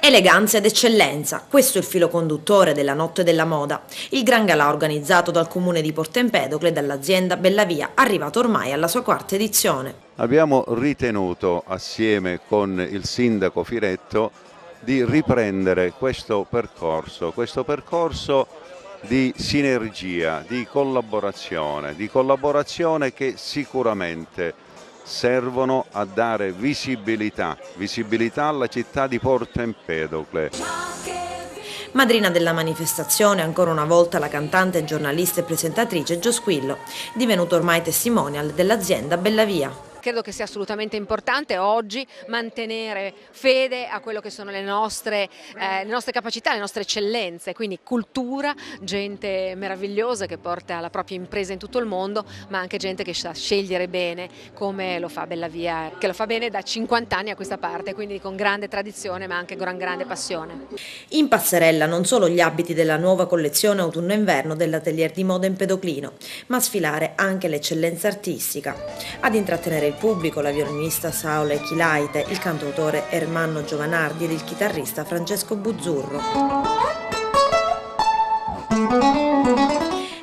Eleganza ed eccellenza, questo è il filo conduttore della Notte della Moda. Il gran galà organizzato dal comune di Porto Empedocle e dall'azienda Bellavia, arrivato ormai alla sua quarta edizione. Abbiamo ritenuto, assieme con il sindaco Firetto, di riprendere questo percorso di sinergia, di collaborazione che sicuramente servono a dare visibilità alla città di Porto Empedocle. Madrina della manifestazione ancora una volta la cantante, giornalista e presentatrice Gio Squillo, divenuta ormai testimonial dell'azienda Bellavia. Credo che sia assolutamente importante oggi mantenere fede a quello che sono le nostre capacità, le nostre eccellenze, quindi cultura, gente meravigliosa che porta la propria impresa in tutto il mondo, ma anche gente che sa scegliere bene come lo fa Bellavia, che lo fa bene da 50 anni a questa parte, quindi con grande tradizione ma anche con grande passione. In passerella non solo gli abiti della nuova collezione autunno-inverno dell'Atelier di Moda Empedoclino, ma sfilare anche l'eccellenza artistica. Ad intrattenere il pubblico la violinista Saule Chilaite, il cantautore Ermanno Giovanardi ed il chitarrista Francesco Buzzurro.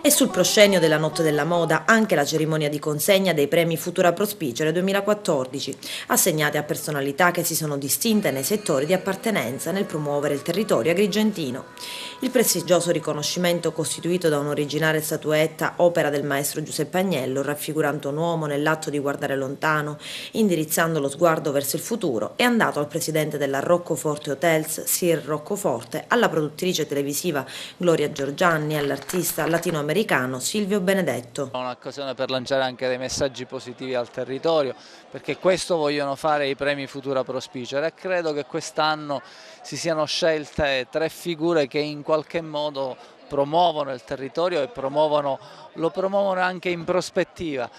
E sul proscenio della Notte della Moda anche la cerimonia di consegna dei premi Futura Prospicere 2014, assegnati a personalità che si sono distinte nei settori di appartenenza nel promuovere il territorio agrigentino. Il prestigioso riconoscimento, costituito da un'originale statuetta, opera del maestro Giuseppe Agnello, raffigurante un uomo nell'atto di guardare lontano, indirizzando lo sguardo verso il futuro, è andato al presidente della Roccoforte Hotels, Sir Roccoforte, alla produttrice televisiva Gloria Giorgianni, all'artista latinoamericano Silvio Benedetto. È un'occasione per lanciare anche dei messaggi positivi al territorio, perché questo vogliono fare i premi Futura Prospicere e credo che quest'anno si siano scelte 3 figure che in qualche modo promuovono il territorio e lo promuovono anche in prospettiva.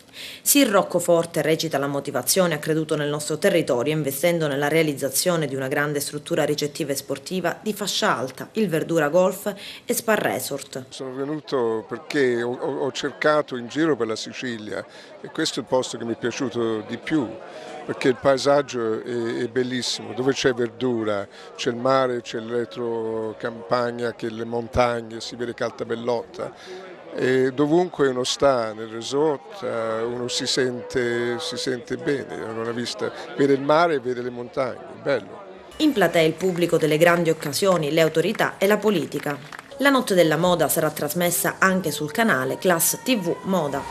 Sir Roccoforte, recita la motivazione, ha creduto nel nostro territorio investendo nella realizzazione di una grande struttura ricettiva e sportiva di fascia alta, il Verdura Golf e Spa Resort. Sono venuto perché ho cercato in giro per la Sicilia e questo è il posto che mi è piaciuto di più, perché il paesaggio è bellissimo, dove c'è verdura, c'è il mare, c'è il retrocampagna, che le montagne, si vede Caltabellotta. E dovunque uno sta nel resort uno si sente bene, una vista, vede il mare e vede le montagne, bello. In platea il pubblico delle grandi occasioni, le autorità e la politica. La Notte della Moda sarà trasmessa anche sul canale Class TV Moda.